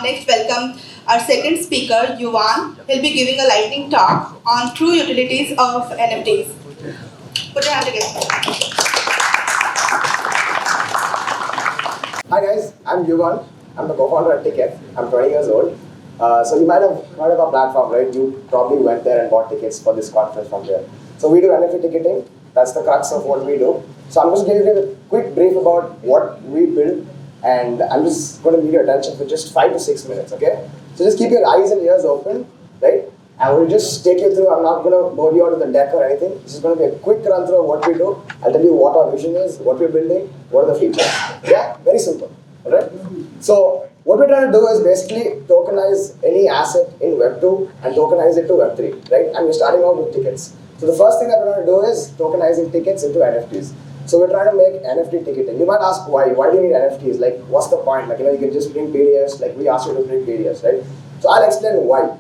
next welcome our second speaker, Youan. He'll be giving a lightning talk on true utilities of NFTs. Put your hand together. Hi guys, I'm Youan. I'm the co-founder at Ticket. I'm 20 years old. So you might have heard of our platform, right? You probably went there and bought tickets for this conference from there. So we do NFT ticketing. That's the crux of what we do. So I'm just giving you a quick brief about what we build, and I'm just going to need your attention for just 5 to 6 minutes, okay? So just keep your eyes and ears open, right? And we'll just take you through. I'm not going to bore you out with the deck or anything. This is going to be a quick run through of what we do. I'll tell you what our vision is, what we're building, what are the features. Yeah, very simple. Alright? So what we're trying to do is basically tokenize any asset in Web2 and tokenize it to Web3, right? And we're starting out with tickets. So the first thing that we're going to do is tokenizing tickets into NFTs. So we're trying to make NFT ticketing. You might ask why? Why do you need NFTs? Like, what's the point? Like, you can just print PDFs. Like, we asked you to print PDFs, right? So I'll explain why.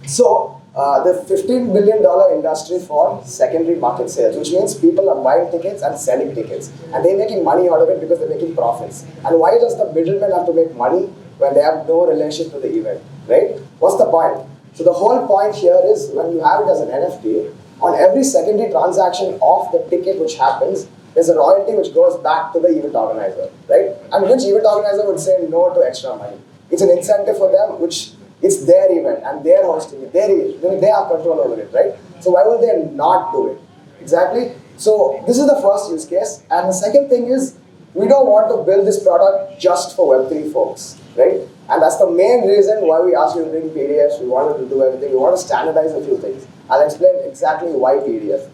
So the $15 billion industry for secondary market sales, which means people are buying tickets and selling tickets, and they're making money out of it because they're making profits. And why does the middleman have to make money when they have no relationship to the event, right? What's the point? So the whole point here is when you have it as an NFT, on every secondary transaction of the ticket which happens, there's a royalty which goes back to the event organizer, right? And which event organizer would say no to extra money? It's an incentive for them, which it's their event and they're hosting it. They have control over it, right? So why would they not do it? Exactly. So this is the first use case. And the second thing is, we don't want to build this product just for Web3 folks, right? And that's the main reason why we asked you to bring PDFs. We wanted to do everything. We want to standardize a few things. I'll explain exactly why PDF.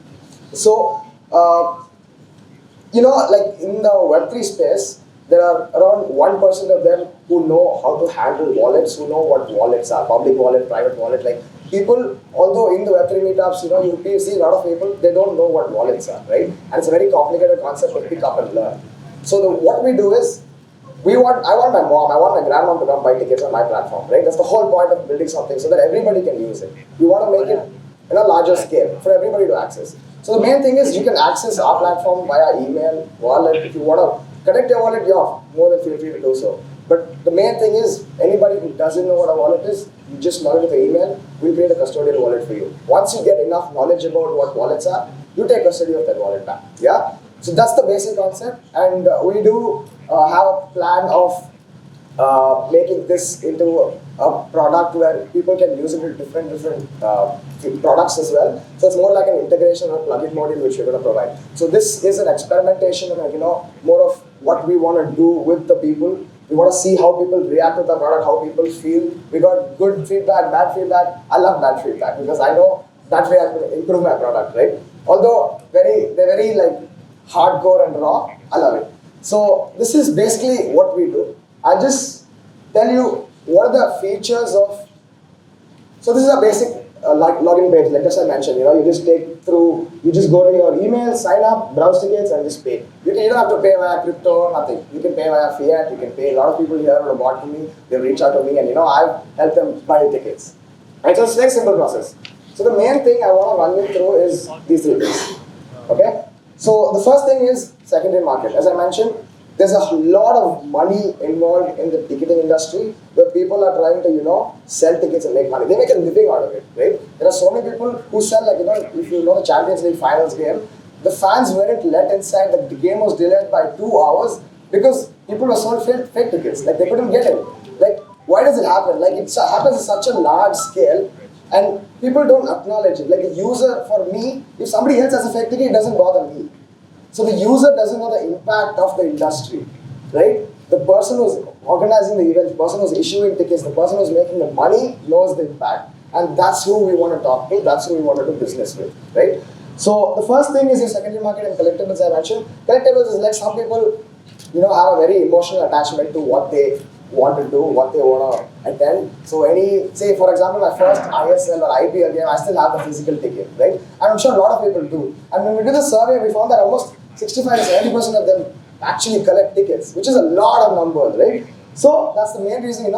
So, like in the Web3 space, there are around 1% of them who know how to handle wallets, who know what wallets are, public wallet, private wallet. Like people, although in the Web3 meetups, you see a lot of people, they don't know what wallets are, right? And it's a very complicated concept to pick up and learn. So what we do is, I want my mom, I want my grandmom to come buy tickets on my platform, right? That's the whole point of building something so that everybody can use it. We want to make it in a larger scale for everybody to access. So the main thing is you can access our platform via email, wallet. If you want to connect your wallet, you're more than feel free to do so. But the main thing is, anybody who doesn't know what a wallet is, you just log into the email, we'll create a custodial wallet for you. Once you get enough knowledge about what wallets are, you take custody of that wallet back. Yeah? So that's the basic concept, and we do have a plan of making this into a product where people can use it with different products as well. So it's more like an integration or plugin module which we're going to provide. So this is an experimentation and more of what we want to do with the people. We want to see how people react to the product, how people feel. We got good feedback, bad feedback. I love bad feedback because I know that way I can improve my product, right? Although they're very like hardcore and raw, I love it. So this is basically what we do. I'll just tell you what are the features of. So this is a basic login page, like as I mentioned. You just go to your email, sign up, browse tickets, and just pay. You don't have to pay via crypto, nothing. You can pay via fiat. You can pay. A lot of people here who have bought to me, they reach out to me, and I've helped them buy tickets. Right, so it's a very simple process. So the main thing I want to run you through is these 3 things. Okay. So the first thing is secondary market. As I mentioned, there's a lot of money involved in the ticketing industry where people are trying to, sell tickets and make money. They make a living out of it, right? There are so many people who sell, if you know the Champions League finals game, the fans weren't let inside. The game was delayed by 2 hours because people were sold fake tickets. Like they couldn't get in. Like, why does it happen? Like it happens at such a large scale and people don't acknowledge it. Like a user, for me, if somebody else has a fake ticket, it doesn't bother me. So the user doesn't know the impact of the industry, right? The person who's organizing the event, the person who's issuing tickets, the person who's making the money knows the impact. And that's who we want to talk to, that's who we want to do business with, right? So the first thing is your secondary market and collectibles I mentioned. Collectibles is like some people, have a very emotional attachment to what they want to do, what they want to attend. So say for example, my first ISL or IPL game, I still have the physical ticket, right? And I'm sure a lot of people do. And when we did the survey, we found that almost 65 to 70% of them actually collect tickets, which is a lot of numbers, right? So that's the main reason,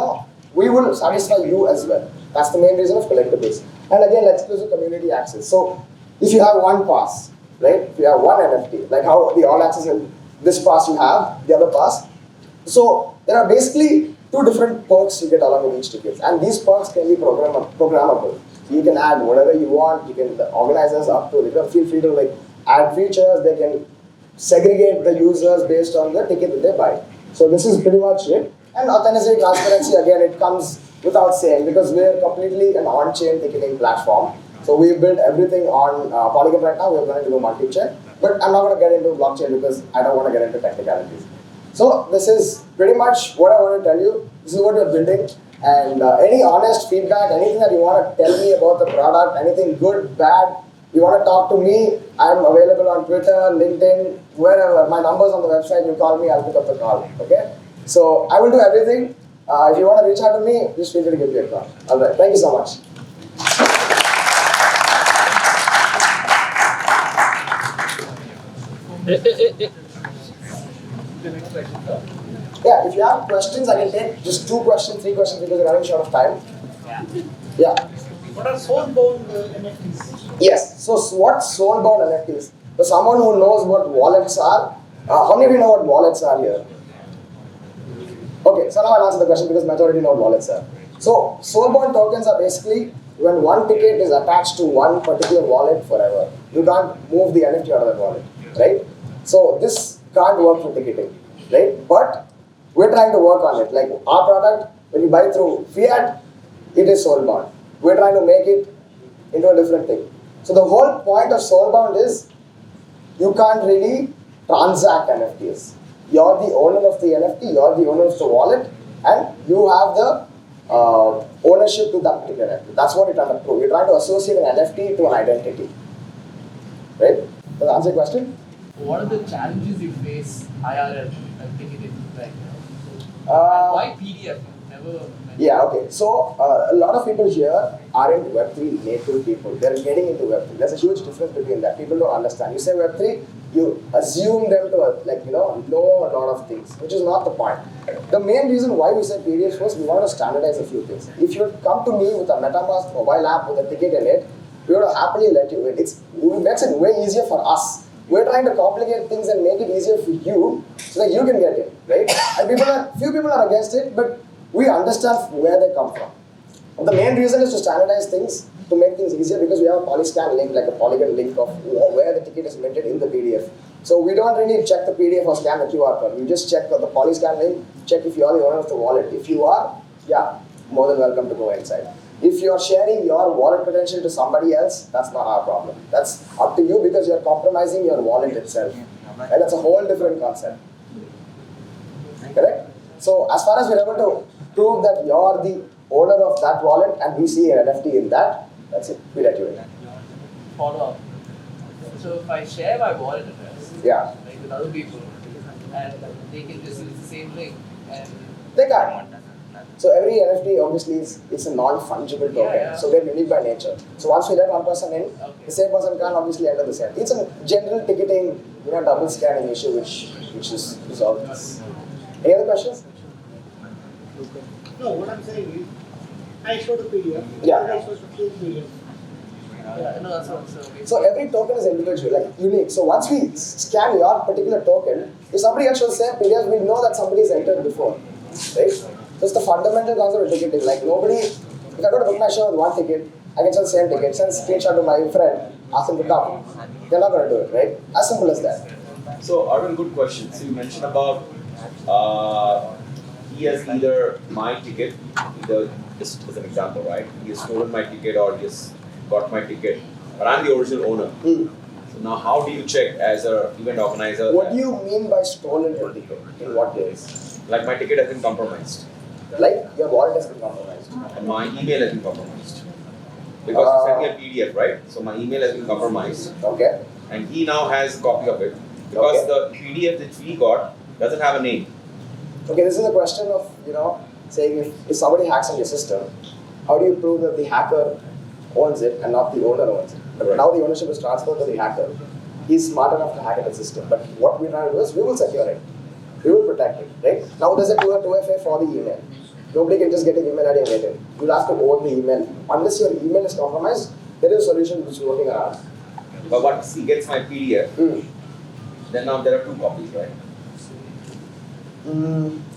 we will satisfy you as well. That's the main reason of collectibles. And again, exclusive community access. So if you have one pass, right? If you have one NFT, like how the all access and this pass you have, the other pass. So there are basically two different perks you get along with each ticket. And these perks can be programmable. You can add whatever you want. You can, the organizers up to, feel free to like add features. They can segregate the users based on the ticket that they buy. So this is pretty much it. And authenticity, transparency, again, it comes without saying because we're completely an on-chain ticketing platform. So we built everything on Polygon right now. We're going to do multi-chain. But I'm not going to get into blockchain because I don't want to get into technicalities. So this is pretty much what I want to tell you. This is what we're building. And any honest feedback, anything that you want to tell me about the product, anything good, bad, you want to talk to me, I'm available on Twitter, LinkedIn, wherever. My number's on the website. You call me, I'll pick up the call. Okay? So I will do everything. If you want to reach out to me, just feel free to give me a call. All right. Thank you so much. Yeah, if you have questions, I can take just 2 questions, 3 questions because we're running short of time. Yeah. What are soul-bound NFTs? Yes. So what's soul-bound NFTs? For someone who knows what wallets are, how many of you know what wallets are here? Okay, so now I'll answer the question because majority know what wallets are. So soul-bound tokens are basically when one ticket is attached to one particular wallet forever. You can't move the NFT out of that wallet, right? So this can't work for ticketing, right? But we're trying to work on it. Like our product, when you buy through fiat, it is soul-bound. We're trying to make it into a different thing. So the whole point of soul-bound is you can't really transact NFTs. You're the owner of the NFT, you're the owner of the wallet, and you have the ownership to that particular NFT. That's what we're trying to prove. We're trying to associate an NFT to an identity. Right? Does that answer your question? What are the challenges you face IRL and ticketing? Like, why PDF? Never. Yeah, okay. So a lot of people here aren't Web3 native people. They're getting into Web3. There's a huge difference between that. People don't understand. You say Web3, you assume them to know a lot of things, which is not the point. The main reason why we said PDFs was we want to standardize a few things. If you come to me with a MetaMask mobile app with a ticket in it, we would happily let you in. It makes it way easier for us. We're trying to complicate things and make it easier for you so that you can get in, right? And few people are against it, but we understand where they come from. And the main reason is to standardize things, to make things easier because we have a polyscan link, like a polygon link of where the ticket is minted in the PDF. So we don't really check the PDF or scan the QR code. We just check the polyscan link, check if you are the owner of the wallet. If you are, yeah, more than welcome to go inside. If you're sharing your wallet credential to somebody else, that's not our problem. That's up to you because you're compromising your wallet itself. And that's a whole different concept. Correct? So as far as we're able to prove that you're the owner of that wallet and we see an NFT in that, that's it. We let you in. Follow up. So if I share my wallet address, like with other people, and they can just use the same link, and they can't. So every NFT obviously it's a non-fungible token, so they're unique by nature. So once we let one person in, the same person can't obviously enter the same. It's a general ticketing, double scanning issue which is resolved. Any other questions? No, what I'm saying is, I showed a PDF. Yeah. I showed 15 PDF. no, that's what I'm saying. So every token is individual, like unique. So once we scan your particular token, if somebody else shows the same PDF, we know that somebody's entered before, right? So it's the fundamental concept of ticketing. Like nobody, if I go to book my show with one ticket, I can sell the same ticket, send a screenshot to my friend, ask him to come. They're not going to do it, right? As simple as that. So, Arvind, good question. So you mentioned about he has either my ticket, either just as an example, right? He has stolen my ticket or he has got my ticket, but I'm the original owner. So now, how do you check as an event organizer? What do you mean by stolen your ticket? In what ways? Like my ticket has been compromised. Like your wallet has been compromised. And my email has been compromised. Because you sent me a PDF, right? So my email has been compromised. Okay. And he now has a copy of it. Because the PDF that we got doesn't have a name. Okay, this is a question of, saying if somebody hacks on your system, how do you prove that the hacker owns it and not the owner owns it? But now the ownership is transferred to the hacker. He's smart enough to hack into the system. But what we're trying to do is we will secure it. We will protect it, right? Now there's a 2FA for the email. Nobody can just get an email ID and get it. You'll have to own the email. Unless your email is compromised, there is a solution which is working around. But once he gets my PDF, then now there are 2 copies, right?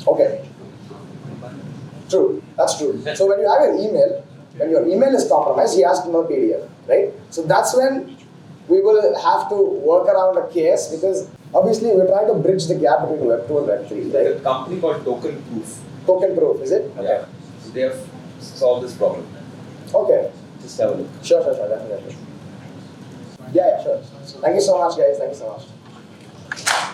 Okay. True, that's true. So when you have an email, when your email is compromised, he has to know PDF, right? So that's when we will have to work around a case because obviously we're trying to bridge the gap between Web 2 and Web 3, There's right? a company called Token Proof. Token proof, is it? Yeah. So they have solved this problem. Okay. Just have a look. Sure, definitely. Yeah, sure. Thank you so much, guys. Thank you so much.